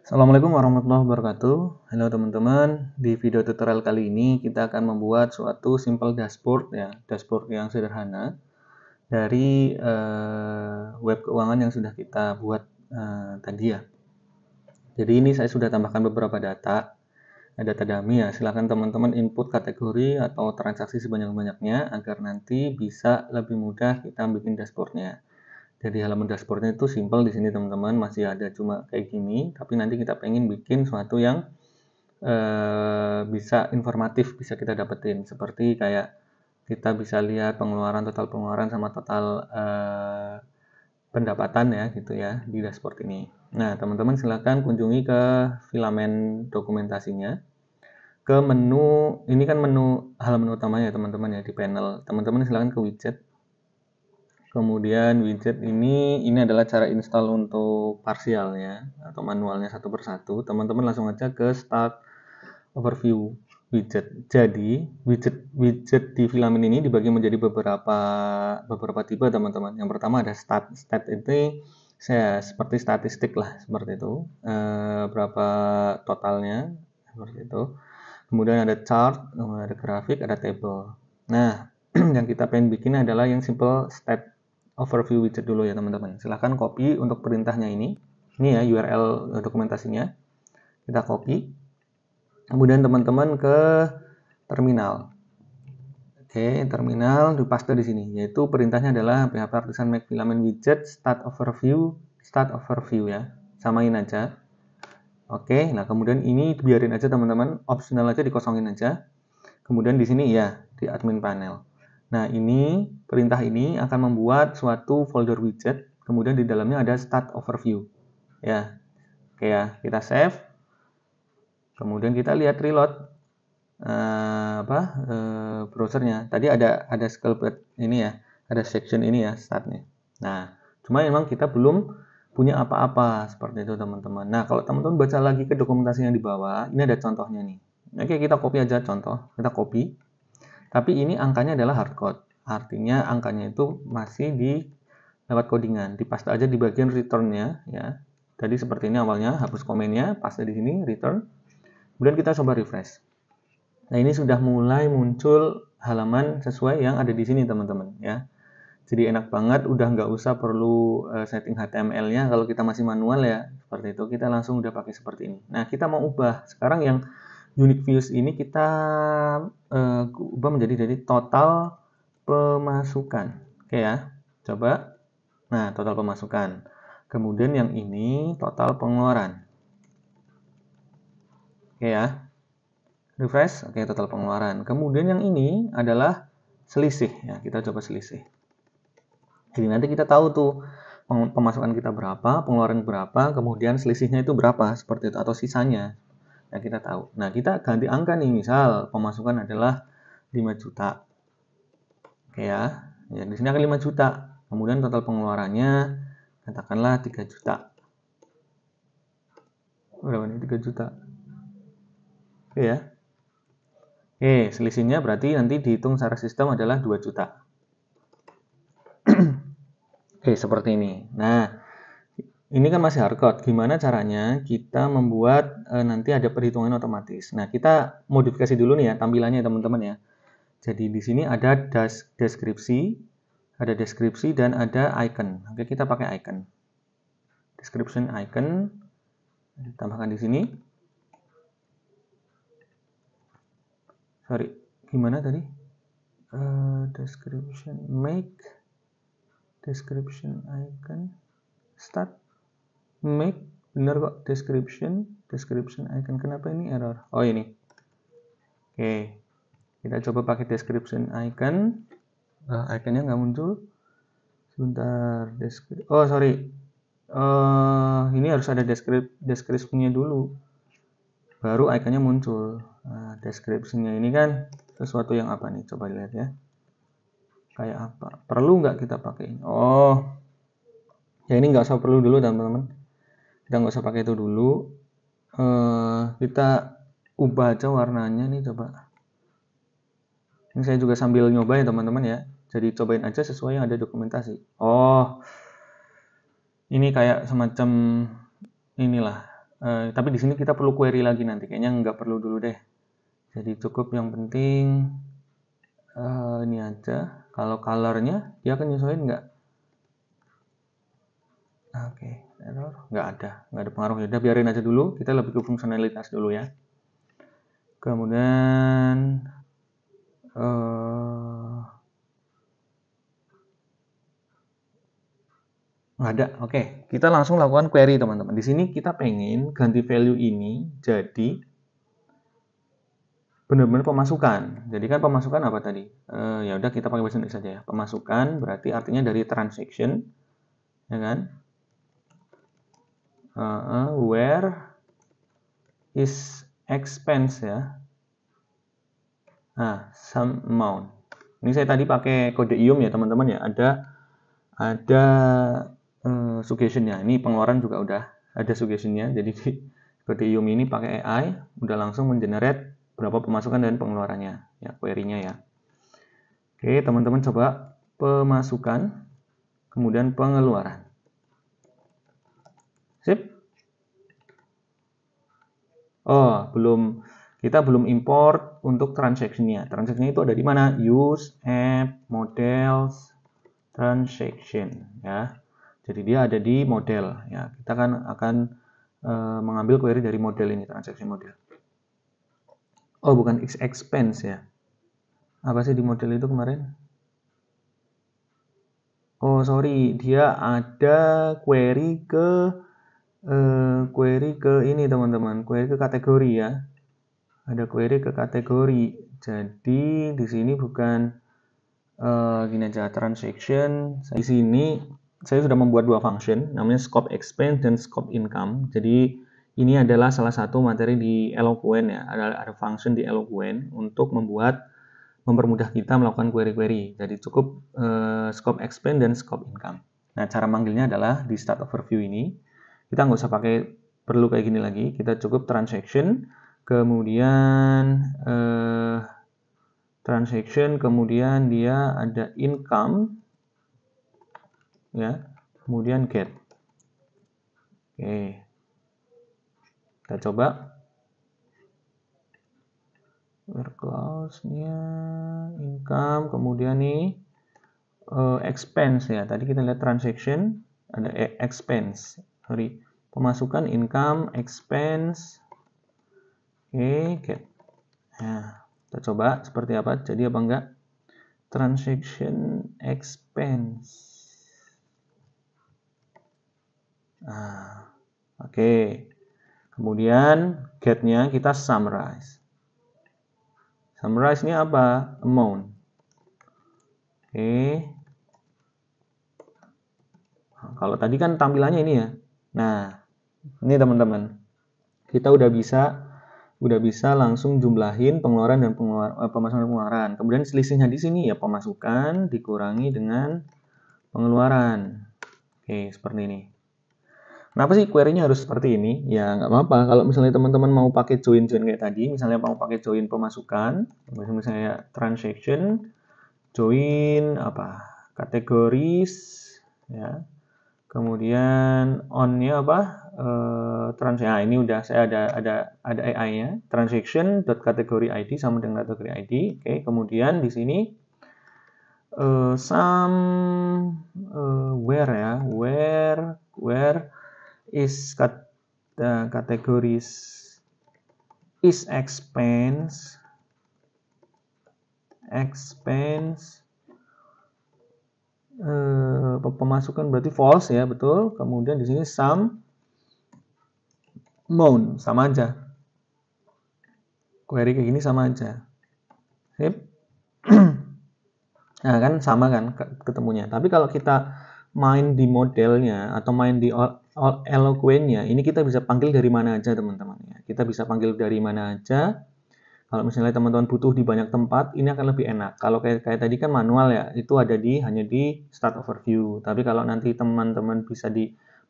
Assalamualaikum warahmatullahi wabarakatuh. Halo teman-teman, di video tutorial kali ini kita akan membuat suatu simple dashboard ya, dashboard yang sederhana dari web keuangan yang sudah kita buat tadi ya. Jadi ini saya sudah tambahkan beberapa data, data dummy ya. Silahkan teman-teman input kategori atau transaksi sebanyak-banyaknya agar nanti bisa lebih mudah kita bikin dashboardnya. Jadi halaman dashboardnya itu simple di sini teman-teman, masih ada cuma kayak gini, tapi nanti kita pengen bikin suatu yang bisa informatif, bisa kita dapetin, seperti kayak kita bisa lihat pengeluaran, total pengeluaran sama total pendapatan ya gitu ya di dashboard ini. Nah teman-teman silahkan kunjungi ke filamen dokumentasinya, ke menu, ini kan menu halaman utamanya teman-teman ya, di panel. Teman-teman silahkan ke widget. Kemudian widget ini adalah cara install untuk parsialnya atau manualnya satu persatu. Teman-teman langsung aja ke start overview widget. Jadi widget di filamen ini dibagi menjadi beberapa tipe teman-teman. Yang pertama ada stat itu seperti statistik lah, seperti itu. Berapa totalnya seperti itu. Kemudian ada chart, kemudian ada grafik, ada table. Nah, yang kita pengen bikin adalah yang simple stat overview widget dulu ya teman-teman. Silahkan copy untuk perintahnya ini. Ini ya URL dokumentasinya. Kita copy. Kemudian teman-teman ke terminal. Oke, terminal dipaste di sini. Yaitu perintahnya adalah PHP Artisan Make Filament Widget Start Overview ya. Samain aja. Oke, nah kemudian ini biarin aja teman-teman, optional aja dikosongin aja. Kemudian di sini ya di admin panel. Nah, ini perintah ini akan membuat suatu folder widget, kemudian di dalamnya ada start overview. Ya. Oke ya, kita save. Kemudian kita lihat reload browsernya. Tadi ada sculpted ini ya, ada section ini ya startnya. Nah, cuma memang kita belum punya apa-apa seperti itu teman-teman. Nah, kalau teman-teman baca lagi ke dokumentasi yang di bawah, ini ada contohnya nih. Oke, kita copy aja contoh. Kita copy. Tapi ini angkanya adalah hardcode. Artinya angkanya itu masih di lewat codingan. Dipaste aja di bagian return-nya ya. Tadi seperti ini awalnya, hapus komennya, paste di sini return. Kemudian kita coba refresh. Nah, ini sudah mulai muncul halaman sesuai yang ada di sini teman-teman ya. Jadi enak banget, udah nggak usah perlu setting HTML-nya kalau kita masih manual ya. Seperti itu, kita langsung udah pakai seperti ini. Nah, kita mau ubah. Sekarang yang unique views ini kita ubah menjadi dari total pemasukan. Oke ya, coba. Nah, total pemasukan. Kemudian yang ini total pengeluaran. Oke ya, refresh. Oke, total pengeluaran. Kemudian yang ini adalah selisih ya, kita coba selisih. Jadi nanti kita tahu tuh pemasukan kita berapa, pengeluaran berapa, kemudian selisihnya itu berapa, seperti itu, atau sisanya. Ya, kita tahu. Nah, kita ganti angka nih, misal pemasukan adalah 5 juta. Oke ya. Ya, di sini akan 5 juta. Kemudian total pengeluarannya katakanlah 3 juta. Berapa nih? 3 juta. Oke ya. Oke, selisihnya berarti nanti dihitung secara sistem adalah 2 juta. Oke, seperti ini. Nah, ini kan masih hardcode. Gimana caranya kita membuat nanti ada perhitungan otomatis. Nah, kita modifikasi dulu nih ya tampilannya teman-teman ya. Jadi di sini ada deskripsi, dan ada icon. Oke, kita pakai icon. Description icon ditambahkan di sini. Sorry, gimana tadi? Description make description icon start make, benar kok, description icon. Kenapa ini error? Oh ini. Oke, kita coba pakai description icon. Iconnya nggak muncul. Sebentar, oh sorry. Ini harus ada deskripsinya dulu, baru iconnya muncul. Nah, deskripsinya ini kan sesuatu yang apa nih? Coba lihat ya. Kayak apa? Perlu nggak kita pakai? Oh, ya ini nggak usah perlu dulu teman-teman. Kita nggak usah pakai itu dulu. Kita ubah aja warnanya nih, coba. Ini saya juga sambil nyoba ya teman-teman ya. Jadi cobain aja sesuai yang ada dokumentasi. Oh, ini kayak semacam inilah Tapi di sini kita perlu query lagi nanti. Kayaknya nggak perlu dulu deh. Jadi cukup yang penting ini aja. Kalau colornya dia akan nyesuaiin nggak? Oke, error nggak ada pengaruh. Ya udah biarin aja dulu. Kita lebih ke fungsionalitas dulu ya. Kemudian nggak ada. Oke, kita langsung lakukan query teman-teman. Di sini kita pengen ganti value ini jadi benar-benar pemasukan. Jadi kan pemasukan apa tadi? Ya udah kita pakai bahasa Indonesia saja ya. Pemasukan berarti artinya dari transaction, ya kan? Where is expense ya? Nah, some amount. Ini saya tadi pakai kode IOM ya teman-teman ya. Ada suggestionnya. Ini pengeluaran juga udah ada suggestionnya. Jadi di kode IOM ini pakai AI udah langsung mengenerate berapa pemasukan dan pengeluarannya ya, query-nya ya. Oke, teman-teman coba pemasukan kemudian pengeluaran. Sip. Oh, kita belum import untuk transaction-nya. Transaction-nya itu ada di mana? Use, app, models, transaction ya. Jadi dia ada di model ya. Kita kan akan mengambil query dari model ini, transaction model. Oh, bukan expense ya. Apa sih di model itu kemarin? Oh, sorry, dia ada query ke ini teman-teman, query ke kategori ya. Ada query ke kategori. Jadi di sini bukan gini aja transaction. Di sini saya sudah membuat dua function, namanya scope expense dan scope income. Jadi ini adalah salah satu materi di Eloquent ya. Ada function di Eloquent untuk mempermudah kita melakukan query-query. Jadi cukup scope expense dan scope income. Nah, cara manggilnya adalah di start overview ini. Kita nggak usah perlu kayak gini lagi. Kita cukup transaction, kemudian transaction, kemudian dia ada income, ya, kemudian get. Oke, kita coba. Where clause-nya income, kemudian nih expense ya. Tadi kita lihat transaction, ada expense. Sorry, pemasukan income, expense. Oke, get. Nah, kita coba seperti apa. Jadi apa enggak? Transaction expense. Nah, oke. Kemudian get-nya kita summarize. Summarize ini apa? Amount. Oke. Nah, kalau tadi kan tampilannya ini ya. Nah, ini teman-teman. Kita udah bisa langsung jumlahin pengeluaran dan pemasukan dan pengeluaran. Kemudian selisihnya di sini ya pemasukan dikurangi dengan pengeluaran. Oke, seperti ini. Kenapa sih query-nya harus seperti ini? Ya nggak apa-apa. Kalau misalnya teman-teman mau pakai join kayak tadi, misalnya mau pakai join pemasukan, misalnya transaction, join apa? Kategoris, ya. Kemudian on-nya apa? Nah, ini udah saya ada AI-nya. Transaction.category ID sama dengan kategori ID. Oke, kemudian di sini where ya, where is categories is expense pemasukan berarti false ya, betul. Kemudian di sini sum amount sama aja. Query kayak gini sama aja. Sip. Nah, kan sama kan ketemunya. Tapi kalau kita main di modelnya atau main di Eloquent-nya, ini kita bisa panggil dari mana aja teman-teman ya. Kita bisa panggil dari mana aja. Kalau misalnya teman-teman butuh di banyak tempat, ini akan lebih enak. Kalau kayak tadi kan manual ya, itu ada hanya di start overview. Tapi kalau nanti teman-teman bisa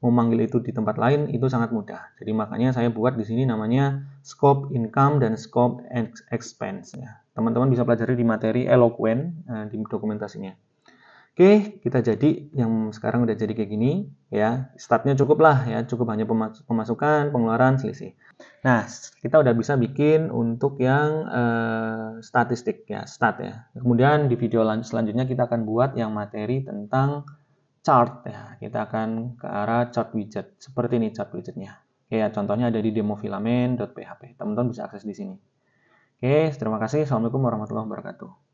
mau manggil itu di tempat lain, itu sangat mudah. Jadi makanya saya buat di sini namanya scope income dan scope expense ya. Teman-teman bisa pelajari di materi Eloquent di dokumentasinya. Oke, kita jadi yang sekarang udah jadi kayak gini ya. Startnya cukup lah ya, cukup hanya pemasukan, pengeluaran, selisih. Nah, kita udah bisa bikin untuk yang statistik ya, stat ya. Kemudian di video selanjutnya kita akan buat yang materi tentang chart ya. Kita akan ke arah chart widget. Seperti ini chart widgetnya. Oke, ya, contohnya ada di demofilamen.php. Teman-teman bisa akses di sini. Oke, terima kasih. Assalamualaikum warahmatullahi wabarakatuh.